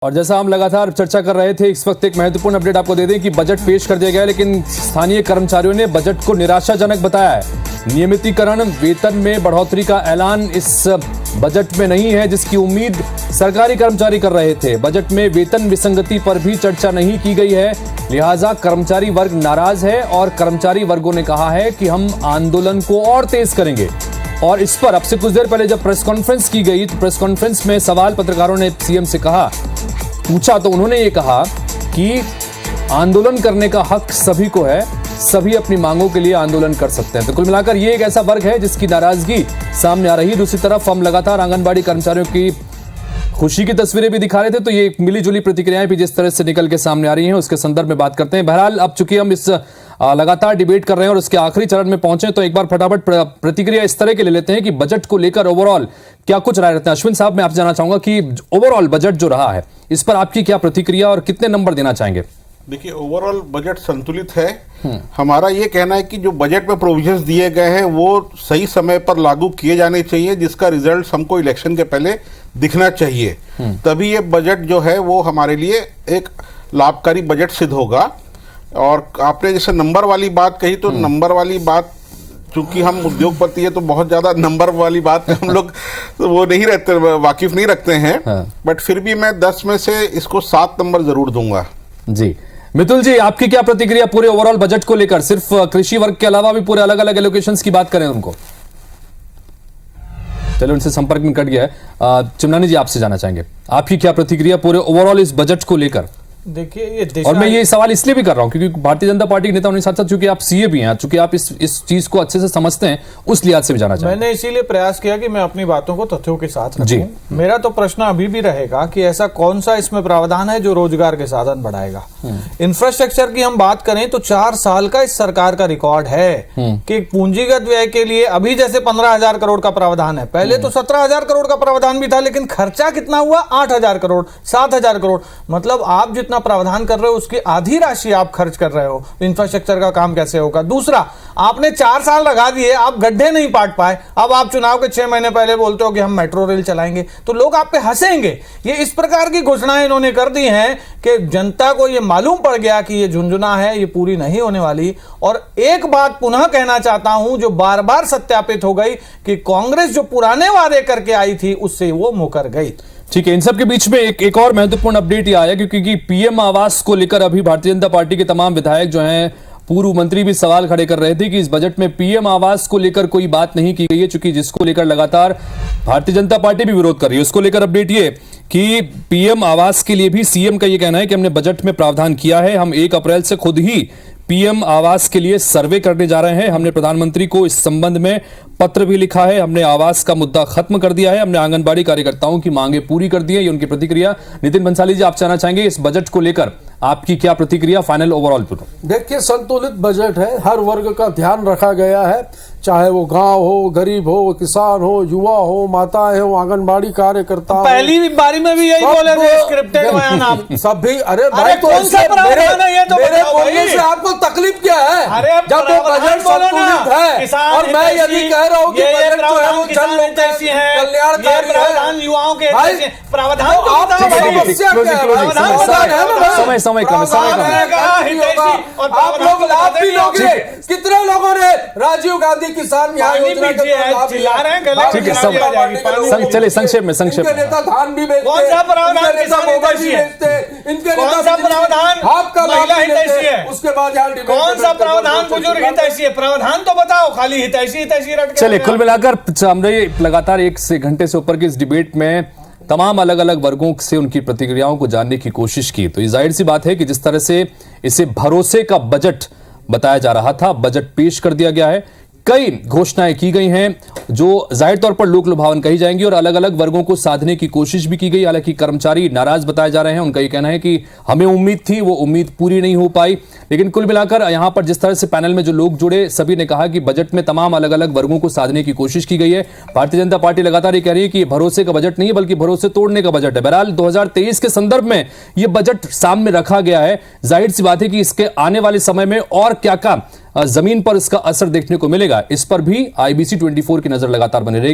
और जैसा हम लगातार चर्चा कर रहे थे, इस वक्त एक महत्वपूर्ण अपडेट आपको दे दें कि बजट पेश कर दिया गया है, लेकिन स्थानीय कर्मचारियों ने बजट को निराशाजनक बताया है। नियमितीकरण, वेतन में बढ़ोतरी का ऐलान इस बजट में नहीं है, जिसकी उम्मीद सरकारी कर्मचारी कर रहे थे। बजट में वेतन विसंगति पर भी चर्चा नहीं की गई है, लिहाजा कर्मचारी वर्ग नाराज है और कर्मचारी वर्गों ने कहा है कि हम आंदोलन को और तेज करेंगे। और इस पर अब से कुछ देर पहले जब प्रेस कॉन्फ्रेंस की गई तो प्रेस कॉन्फ्रेंस में सवाल पत्रकारों ने सीएम से पूछा तो उन्होंने ये कहा कि आंदोलन करने का हक सभी को है, सभी अपनी मांगों के लिए आंदोलन कर सकते हैं। तो कुल मिलाकर ये एक ऐसा वर्ग है जिसकी नाराजगी सामने आ रही है। दूसरी तरफ हम लगातार आंगनबाड़ी कर्मचारियों की खुशी की तस्वीरें भी दिखा रहे थे, तो ये मिली जुली प्रतिक्रियाएं भी जिस तरह से निकल के सामने आ रही हैं उसके संदर्भ में बात करते हैं। बहरहाल अब चूंकि हम इस लगातार डिबेट कर रहे हैं और उसके आखिरी चरण में पहुंचे, तो एक बार फटाफट प्रतिक्रिया इस तरह के ले लेते हैं कि बजट को लेकर ओवरऑल क्या कुछ राय रहते हैं। अश्विन साहब, मैं आपसे जानना चाहूंगा कि ओवरऑल बजट जो रहा है इस पर आपकी क्या प्रतिक्रिया और कितने नंबर देना चाहेंगे? देखिए, ओवरऑल बजट संतुलित है। हमारा ये कहना है कि जो बजट में प्रोविजंस दिए गए हैं वो सही समय पर लागू किए जाने चाहिए, जिसका रिजल्ट हमको इलेक्शन के पहले दिखना चाहिए। तभी ये बजट जो है वो हमारे लिए एक लाभकारी बजट सिद्ध होगा। और आपने जैसे नंबर वाली बात कही, तो नंबर वाली बात, चूंकि हम उद्योगपति है तो बहुत ज्यादा नंबर वाली बात हम लोग वो नहीं रहते, वाकिफ नहीं रखते हैं। बट फिर भी मैं 10 में से इसको 7 नंबर जरूर दूंगा। जी, मितुल जी, आपकी क्या प्रतिक्रिया पूरे ओवरऑल बजट को लेकर? सिर्फ कृषि वर्ग के अलावा भी पूरे अलग अलग एलोकेशंस की बात करें उनको। चलो, उनसे संपर्क में कट गया है। चिमनानी जी, आपसे जानना चाहेंगे आपकी क्या प्रतिक्रिया पूरे ओवरऑल इस बजट को लेकर? देखिए, ये और मैं ये सवाल इसलिए भी कर रहा हूं क्योंकि भारतीय जनता पार्टी के नेता होने के साथ साथ चूंकि आप सीए भी हैं, चूंकि आप इस चीज को अच्छे से समझते हैं, उस लिहाज से भी जाना चाहूंगा। मैंने इसीलिए प्रयास किया कि मैं अपनी बातों को तथ्यों के साथ रखूं। मेरा तो प्रश्न अभी भी रहेगा कि ऐसा कौन सा इसमें प्रावधान है जो रोजगार के साधन बढ़ाएगा। इंफ्रास्ट्रक्चर की हम बात करें तो 4 साल का इस सरकार का रिकॉर्ड है कि पूंजीगत व्यय के लिए अभी जैसे 15,000 करोड़ का प्रावधान है, पहले तो 17,000 करोड़ का प्रावधान भी था, लेकिन खर्चा कितना हुआ? 8,000 करोड़, 7,000 करोड़। मतलब आप जितना प्रावधान कर रहे हो उसकी आधी राशि आप खर्च कर रहे हो। इंफ्रास्ट्रक्चर का काम कैसे होगा? दूसरा, आपने 4 साल लगा दिए, आप गड्ढे नहीं पाट पाए, अब आप चुनाव के 6 महीने पहले बोलते हो कि हम मेट्रो रेल चलाएंगे, तो लोग आप पे हंसेंगे। ये इस प्रकार की घोषणाएं इन्होंने कर दी हैं कि जनता को ये मालूम पड़ गया कि ये झुंझुना है, ये पूरी नहीं होने वाली। और एक बात पुनः कहना चाहता हूं जो बार बार सत्यापित हो गई कि कांग्रेस जो पुराने वादे करके आई थी उससे वो मुकर गई। ठीक है, इन सब के बीच में एक और महत्वपूर्ण अपडेट ये आया क्योंकि पीएम आवास को लेकर अभी भारतीय जनता पार्टी के तमाम विधायक जो हैं, पूर्व मंत्री भी सवाल खड़े कर रहे थे कि इस बजट में पीएम आवास को लेकर कोई बात नहीं की गई है, चूंकि जिसको लेकर लगातार भारतीय जनता पार्टी भी विरोध कर रही है। उसको लेकर अपडेट ये कि पीएम आवास के लिए भी सीएम का ये कहना है कि हमने बजट में प्रावधान किया है, हम 1 अप्रैल से खुद ही पीएम आवास के लिए सर्वे करने जा रहे हैं। हमने प्रधानमंत्री को इस संबंध में पत्र भी लिखा है, हमने आवास का मुद्दा खत्म कर दिया है, हमने आंगनबाड़ी कार्यकर्ताओं की मांगे पूरी कर दी है। ये उनकी प्रतिक्रिया। नितिन बंसाली जी, आप जानना चाहेंगे इस बजट को लेकर आपकी क्या प्रतिक्रिया फाइनल ओवरऑल पर? देखिए, संतुलित बजट है, हर वर्ग का ध्यान रखा गया है, चाहे वो गांव हो, गरीब हो, किसान हो, युवा हो, माताएं हो, आंगनबाड़ी कार्यकर्ता हो। पहली बारी में भी यही बोले थे, स्क्रिप्टेड बयान आप सब भी। अरे भाई, तो कौन सा प्रावधान है ये तो मेरे बताओ बोलने से आपको तकलीफ क्या है? अरे जब वो बजट संतुलित है और मैं यदि कह रहा हूँ कि बजट जो है वो जन लोग कल्याणकारी है, युवाओं के प्रावधान, समय कम आप लोग लाभ भी लोगे। कितने लोगों ने राजीव गांधी किसान न्याय योजना का लाभ लिया? ठीक है, चले संक्षेप में नेता धान भी बेचते, कौन सा प्रावधान नेता मोबाइल भी बेचते, इनके कौन सा प्रावधान आपका महिला हितैषी है? उसके बाद कौन सा प्रावधान बुजुर्ग हितैषी है? प्रावधान तो बताओ, खाली हितैषी रट। चलिए, कुल मिलाकर हमने लगातार 1 घंटे से ऊपर की इस डिबेट में तमाम अलग अलग वर्गों से उनकी प्रतिक्रियाओं को जानने की कोशिश की। तो ये जाहिर सी बात है कि जिस तरह से इसे भरोसे का बजट बताया जा रहा था, बजट पेश कर दिया गया है, कई घोषणाएं की गई हैं जो जाहिर तौर पर लोक लुभावन कही जाएंगी और अलग अलग वर्गों को साधने की कोशिश भी की गई। हालांकि कर्मचारी नाराज बताए जा रहे हैं, उनका यह कहना है कि हमें उम्मीद थी, वो उम्मीद पूरी नहीं हो पाई। लेकिन कुल मिलाकर यहां पर जिस तरह से पैनल में जो लोग जुड़े, सभी ने कहा कि बजट में तमाम अलग अलग वर्गों को साधने की कोशिश की गई है। भारतीय जनता पार्टी लगातार ये कह रही है कि भरोसे का बजट नहीं है बल्कि भरोसे तोड़ने का बजट है। बहरहाल 2023 के संदर्भ में यह बजट सामने रखा गया है। जाहिर सी बात है कि इसके आने वाले समय में और क्या जमीन पर इसका असर देखने को मिलेगा, इस पर भी IBC 24 की नजर लगातार बनी रहेगी।